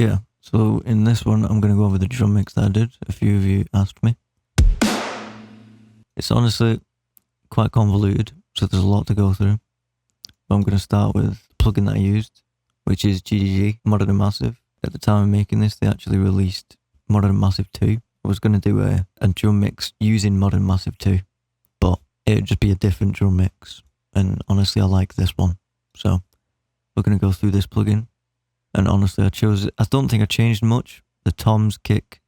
Yeah, so in this one, I'm going to go over the drum mix that I did. A few of you asked me. It's honestly quite convoluted, so there's a lot to go through. But I'm going to start with the plugin that I used, which is GTR Modern and Massive. At the time of making this, they actually released Modern and Massive 2. I was going to do a drum mix using Modern Massive 2, but it would just be a different drum mix. And honestly, I like this one. So we're going to go through this plugin. And honestly, I don't think I changed much. The toms, kick,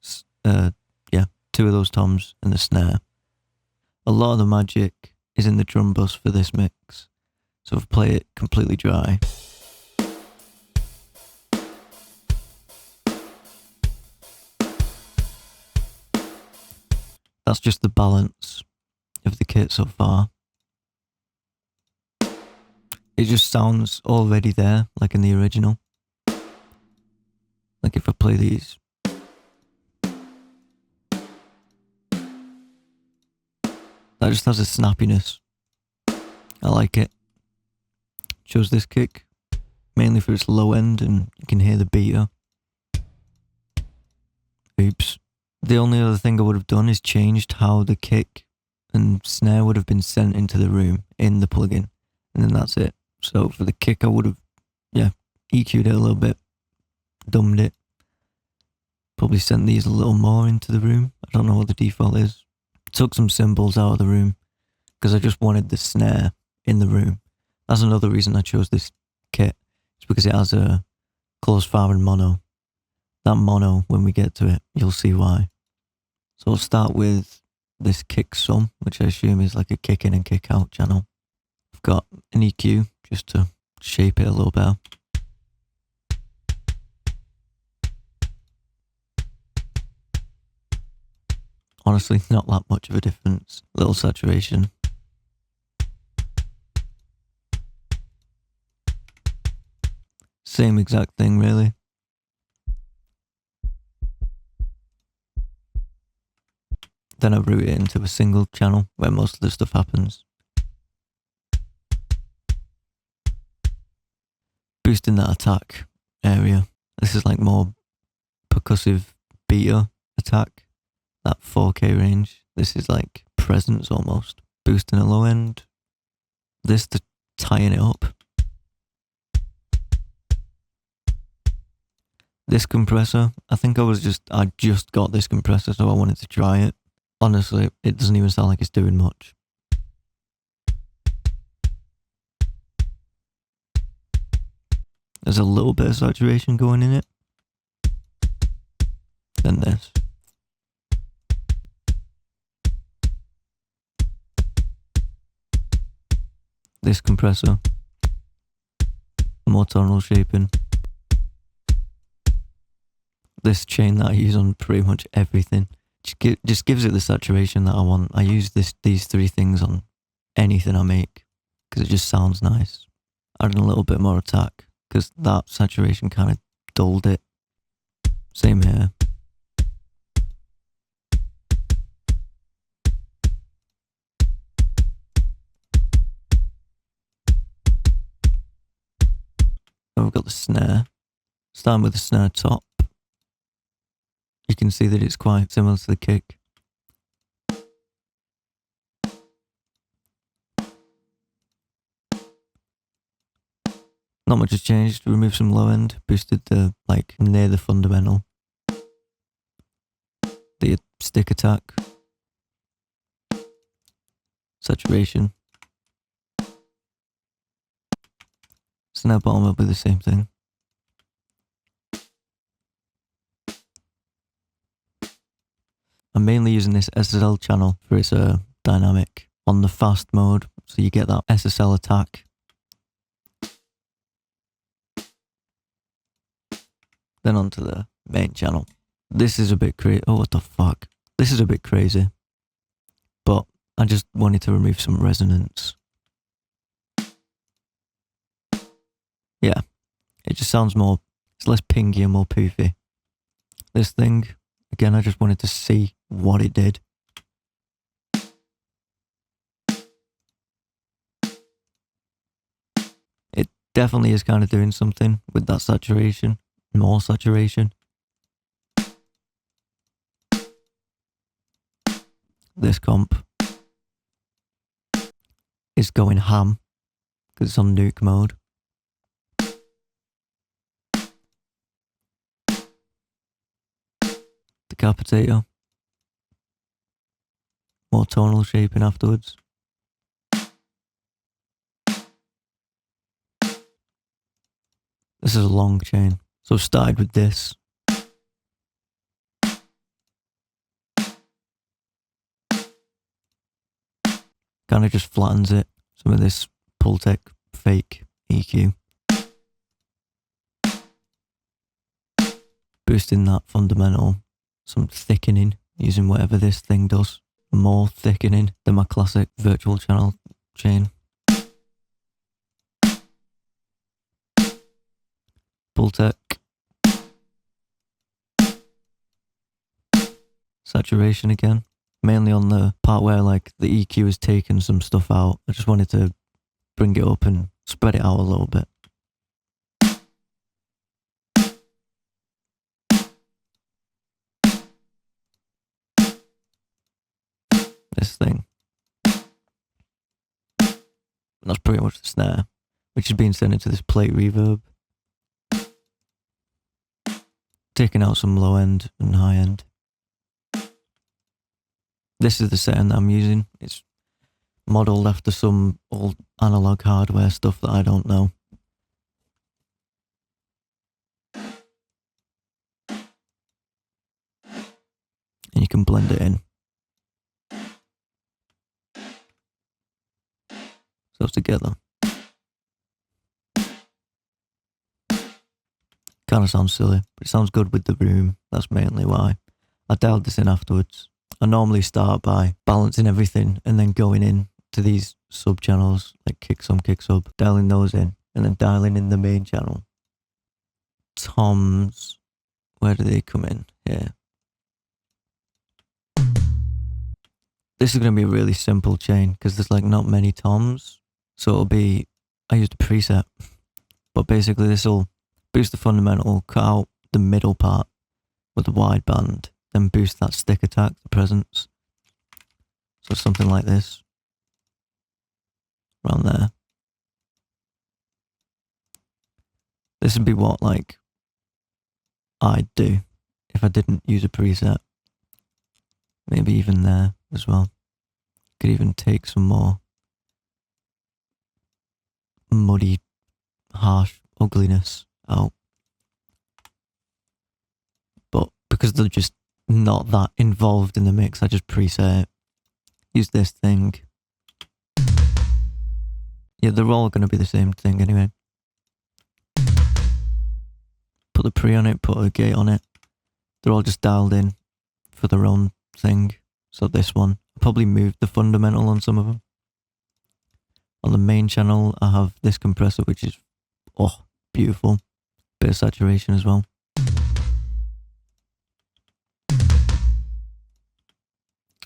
two of those toms and the snare. A lot of the magic is in the drum bus for this mix. So if I play it completely dry. That's just the balance of the kit so far. It just sounds already there, like in the original. Like if I play these. That just has a snappiness. I like it. Chose this kick, mainly for its low end, and you can hear the beater. Oops. The only other thing I would have done is changed how the kick and snare would have been sent into the room in the plugin. And then that's it. So for the kick, I would have, EQ'd it a little bit, dumbed it. Probably sent these a little more into the room. I don't know what the default is. Took some cymbals out of the room because I just wanted the snare in the room. That's another reason I chose this kit. It's because it has a close far and mono. That mono, when we get to it, you'll see why. So I'll start with this kick sum, which I assume is like a kick in and kick out channel. I've got an EQ just to shape it a little better. Honestly, not that much of a difference. Little saturation. Same exact thing, really. Then I route it into a single channel where most of the stuff happens. Boosting that attack area. This is like more percussive beater attack. That 4K range. This is like presence almost. Boosting a low end. This to tying it up. This compressor, I think I just got this compressor, so I wanted to try it. Honestly, it doesn't even sound like it's doing much. There's a little bit of saturation going in it. Then this. This compressor. More tonal shaping. This chain that I use on pretty much everything. Just gives it the saturation that I want. I use these three things on anything I make because it just sounds nice. Adding a little bit more attack because that saturation kind of dulled it. Same here. Then we've got the snare. Starting with the snare top. You can see that it's quite similar to the kick. Not much has changed. Removed some low end, boosted the near the fundamental. The stick attack. Saturation. Snare bottom will be the same thing. I'm mainly using this SSL channel for its dynamic on the fast mode, so you get that SSL attack. Then onto the main channel. This is a bit crazy. Oh, what the fuck? This is a bit crazy. But I just wanted to remove some resonance. Yeah, it just sounds more, it's less pingy and more poofy. This thing, again, I just wanted to see what it did. It definitely is kind of doing something with that saturation. more saturation. This comp is going ham because it's on nuke mode. Decapitator. More tonal shaping afterwards. This is a long chain. So I've started with this. Kind of just flattens it. Some of this Pultec fake EQ. Boosting that fundamental. Some thickening using whatever this thing does. More thickening than my classic virtual channel chain. Pultec. Saturation again. Mainly on the part where like the EQ has taken some stuff out. I just wanted to bring it up and spread it out a little bit. This thing. And that's pretty much the snare, which is being sent into this plate reverb. Taking out some low end and high end. This is the setting that I'm using. It's modelled after some old analog hardware stuff that I don't know. And you can blend it in. So together. Kind of sounds silly, but it sounds good with the room. That's mainly why. I dialed this in afterwards. I normally start by balancing everything and then going in to these sub channels like kick sub, dialing those in and then dialing in the main channel. Toms, where do they come in? Here. This is going to be a really simple chain because there's like not many toms. So it'll be, I used a preset, but basically this will boost the fundamental, cut out the middle part with the wide band, then boost that stick attack, the presence. So something like this. Around there. This would be what like I'd do if I didn't use a preset. Maybe even there as well. Could even take some more muddy, harsh ugliness out. But because they're just not that involved in the mix, I just preset it. Use this thing. Yeah, they're all going to be the same thing anyway. Put the pre on it, put a gate on it. They're all just dialed in for their own thing. So this one, I'll probably move the fundamental on some of them. On the main channel, I have this compressor, which is, oh, beautiful. Bit of saturation as well.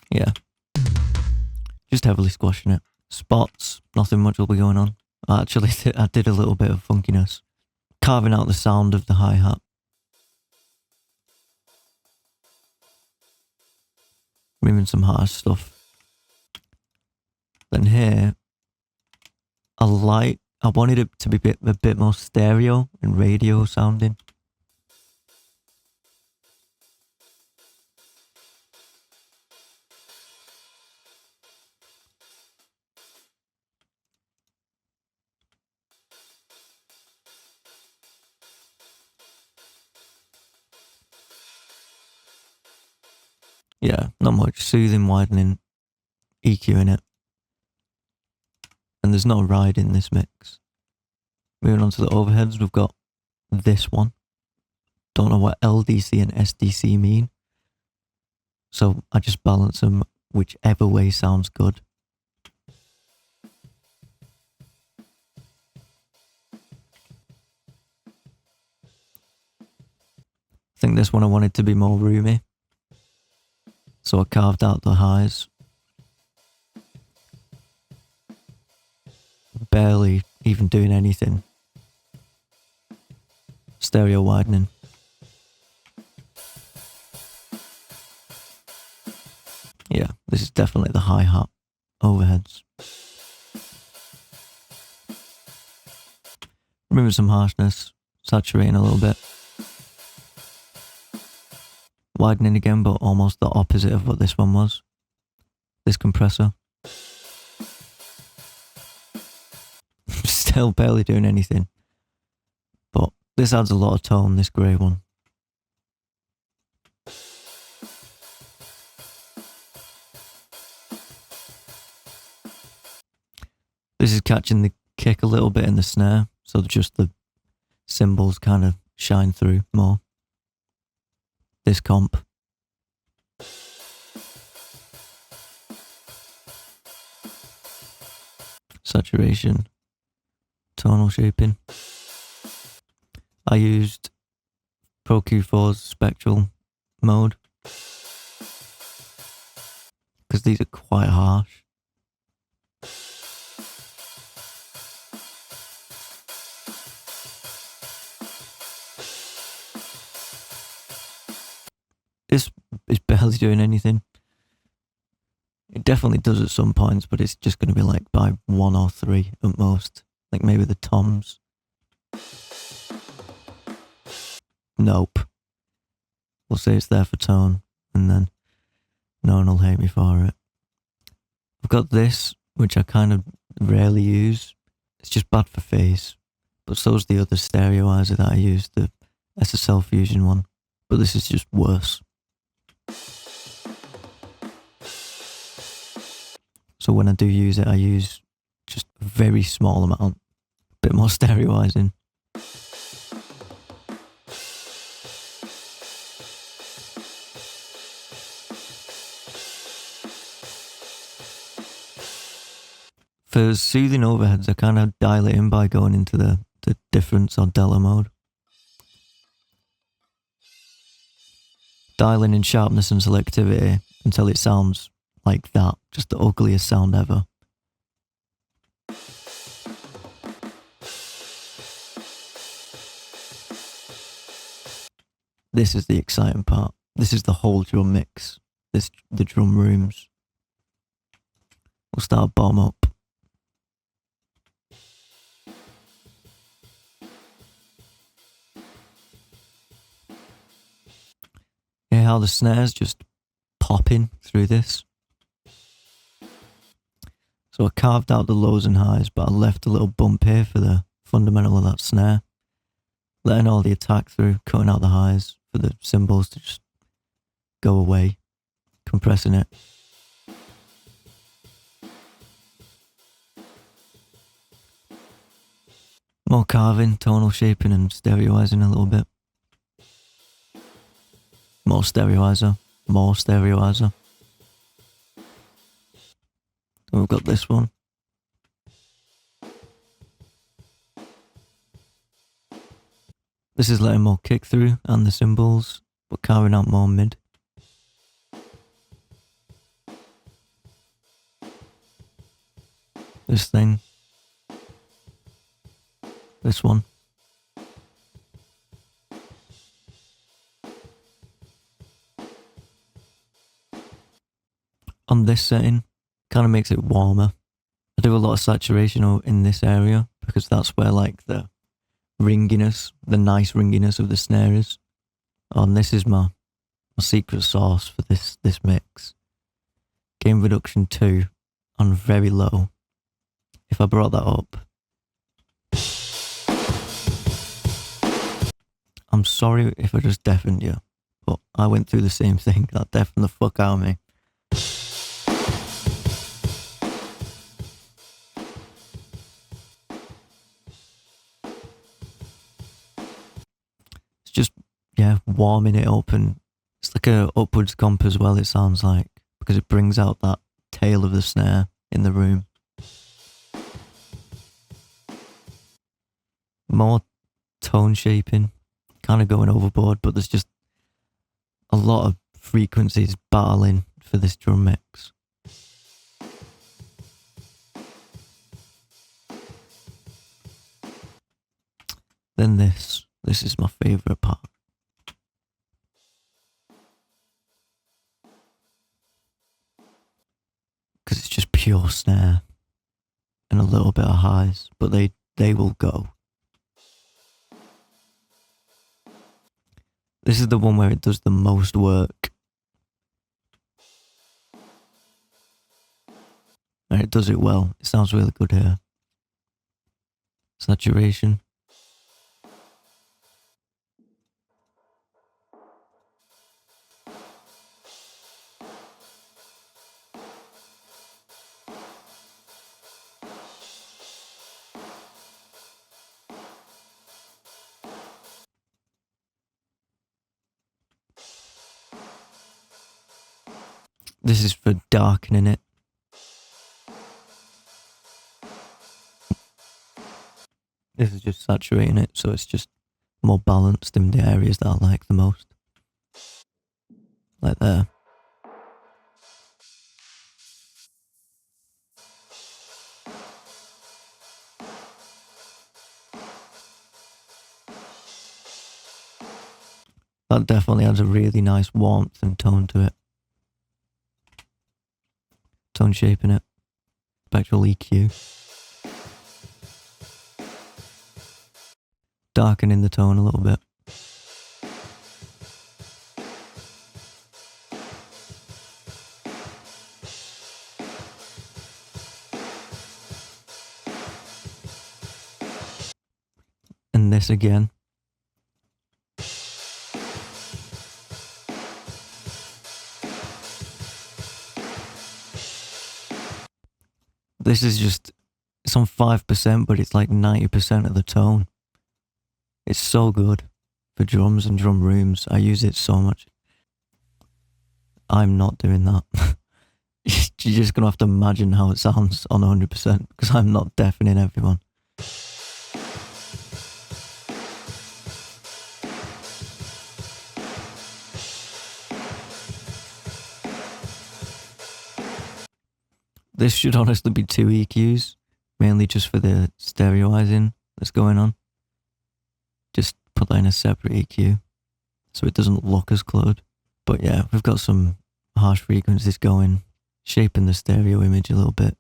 Yeah. Just heavily squashing it. Spots, nothing much will be going on. Actually, I did a little bit of funkiness. Carving out the sound of the hi-hat. Removing some harsh stuff. Then here, I wanted it to be a bit more stereo and radio sounding. Yeah, not much. Soothing, widening, EQ in it. And there's no ride in this mix. Moving on to the overheads, we've got this one. Don't know what LDC and SDC mean. So I just balance them whichever way sounds good. I think this one I wanted to be more roomy. So I carved out the highs. Barely even doing anything. Stereo widening. definitely the hi-hat overheads. Remove some harshness, saturating a little bit. Widening again, but almost the opposite of what this one was. This compressor. Still barely doing anything. But this adds a lot of tone, this grey one. This is catching the kick a little bit in the snare, so just the cymbals kind of shine through more. This comp. Saturation. Tonal shaping. I used Pro Q4's spectral mode because these are quite harsh. This is barely doing anything. It definitely does at some points, but it's just going to be like by 1 or 3 at most. Like maybe the toms. Nope. We'll say it's there for tone, and then no one will hate me for it. I've got this, which I kind of rarely use. It's just bad for phase. But so's the other stereoizer that I use, the SSL Fusion one. But this is just worse. So when I do use it, I use just a very small amount. A bit more stereoizing. For soothing overheads, I kind of dial it in by going into the difference or delta mode. Dialing in sharpness and selectivity until it sounds like that, just the ugliest sound ever. This is the exciting part. This is the whole drum mix. The drum rooms. We'll start bottom up. Hear how the snare's just popping through this. So I carved out the lows and highs, but I left a little bump here for the fundamental of that snare. Letting all the attack through, cutting out the highs for the cymbals to just go away. Compressing it. More carving, tonal shaping and stereoizing a little bit. More stereoizer. More stereoizer. And we've got this one. This is letting more kick through and the cymbals, but carving out more mid. This thing. This one. On this setting, kind of makes it warmer. I do a lot of saturation in this area because that's where like the ringiness, the nice ringiness of the snare is. And this is my secret sauce for this mix. Gain reduction 2 on very low. If I brought that up. I'm sorry if I just deafened you, but I went through the same thing. That deafened the fuck out of me. It's just, yeah, warming it up, and it's like a upwards comp as well, it sounds like, because it brings out that tail of the snare in the room. More tone shaping, kind of going overboard, but there's just a lot of frequencies battling for this drum mix. Then this is my favourite part. pure snare and a little bit of highs, but they will go. This is the one where it does the most work. And it does it well. It sounds really good here. Saturation. This is for darkening it. This is just saturating it, so it's just more balanced in the areas that I like the most. Like there. That definitely adds a really nice warmth and tone to it. Tone shaping it. Spectral EQ. Darkening the tone a little bit. And this again. This is just, it's on 5%, but it's like 90% of the tone. It's so good for drums and drum rooms. I use it so much. I'm not doing that. You're just going to have to imagine how it sounds on 100%, because I'm not deafening everyone. This should honestly be 2 EQs, mainly just for the stereoizing that's going on. Just put that in a separate EQ, so it doesn't look as cluttered. But yeah, we've got some harsh frequencies going, shaping the stereo image a little bit.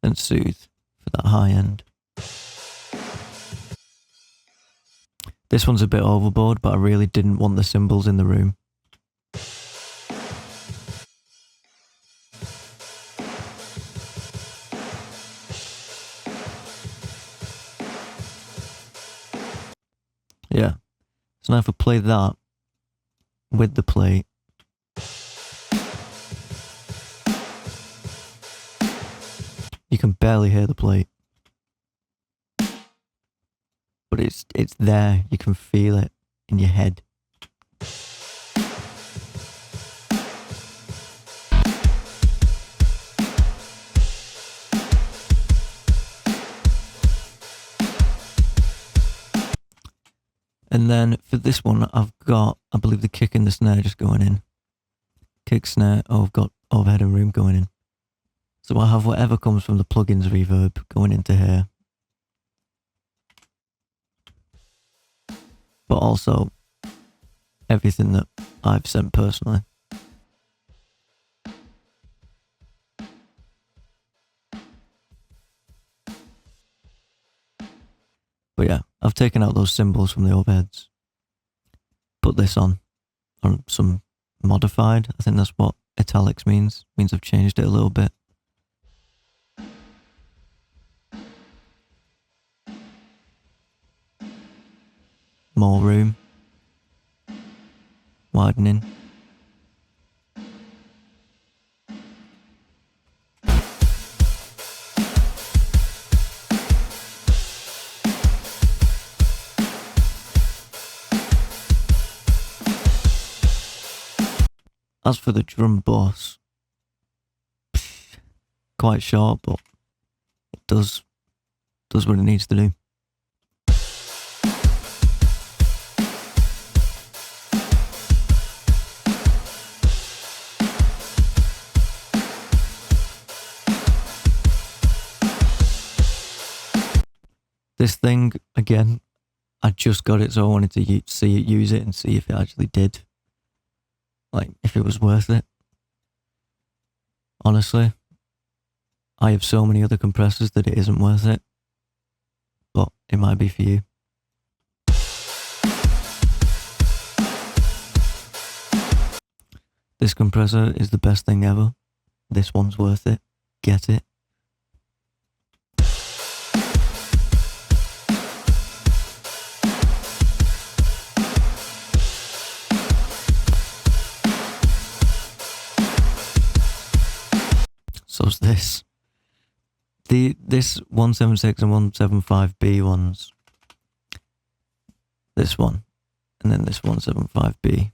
And soothe for that high end. This one's a bit overboard, but I really didn't want the cymbals in the room. Yeah. So now if I play that with the plate, you can barely hear the plate. But it's there, you can feel it in your head. And then for this one, I've got, I believe, the kick and the snare just going in. Kick, snare, oh, I've got overhead and room going in. So I have whatever comes from the plugin's reverb going into here. But also everything that I've sent personally. But yeah, I've taken out those cymbals from the overheads. Put this on some modified. I think that's what italics means. Means I've changed it a little bit. More room. Widening. As for the drum boss, quite short, but it does what it needs to do. This thing, again, I just got it, so I wanted to use it and see if it actually did. Like, if it was worth it. Honestly, I have so many other compressors that it isn't worth it. But it might be for you. This compressor is the best thing ever. This one's worth it. Get it. So's this. This 176 and 175B ones. This one. And then this 175B.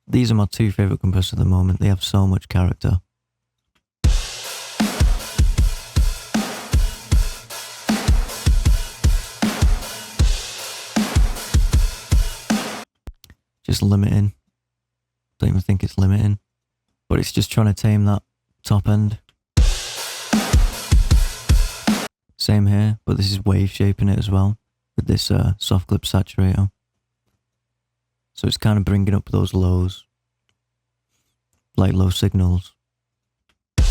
These are my two favourite compressors at the moment. They have so much character. Just limiting. Don't even think it's limiting. But it's just trying to tame that top end. Same here, but this is wave shaping it as well with this soft clip saturator. So it's kind of bringing up those lows, like low signals. It's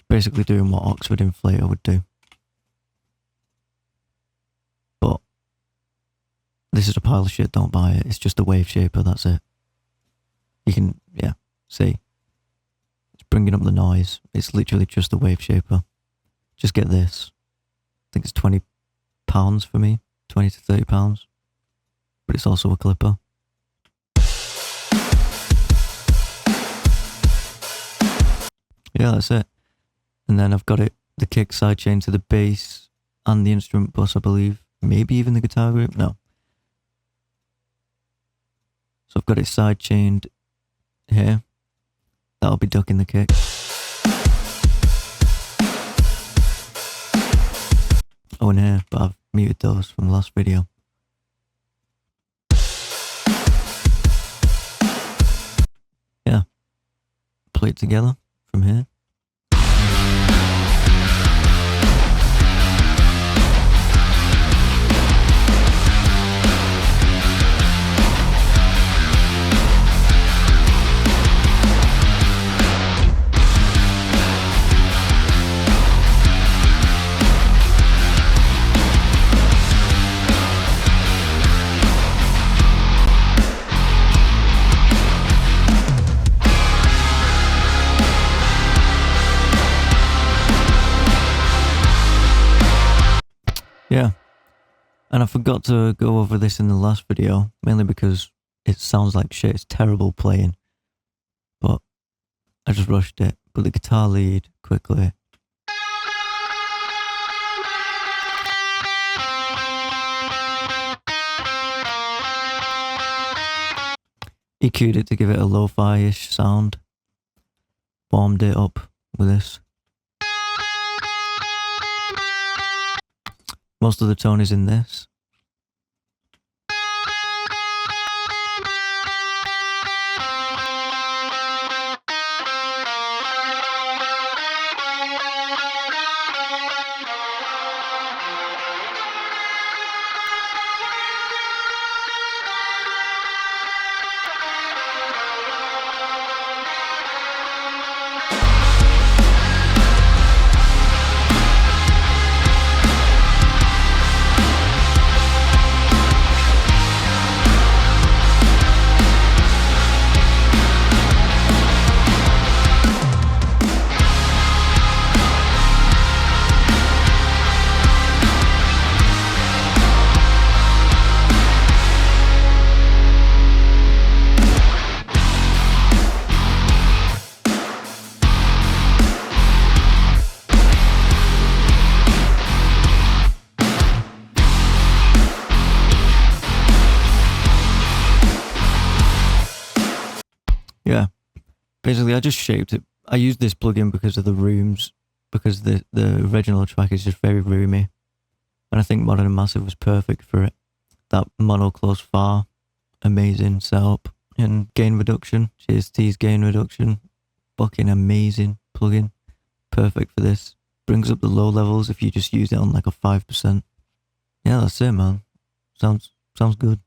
basically doing what Oxford Inflator would do. But this is a pile of shit, don't buy it. It's just a wave shaper, that's it. You can, yeah, see. It's bringing up the noise. It's literally just a wave shaper. Just get this. I think it's £20 for me. 20 to £30. But it's also a clipper. Yeah, that's it. And then I've got it, the kick sidechain to the bass and the instrument bus, I believe. Maybe even the guitar group? No. So I've got it sidechained here. That'll be ducking the kick. Oh, and here, but I've muted those from the last video. Yeah. Play it together from here. Yeah, and I forgot to go over this in the last video, mainly because it sounds like shit, it's terrible playing, but I just rushed it. But the guitar lead, quickly. EQ'd it to give it a lo-fi-ish sound, warmed it up with this. Most of the tone is in this. Yeah, basically I just shaped it. I used this plugin because of the rooms, because the original track is just very roomy. And I think Modern and Massive was perfect for it. That mono close far, amazing setup. And gain reduction, GST's gain reduction, fucking amazing plugin. Perfect for this. Brings up the low levels if you just use it on like a 5%. Yeah, that's it, man. Sounds good.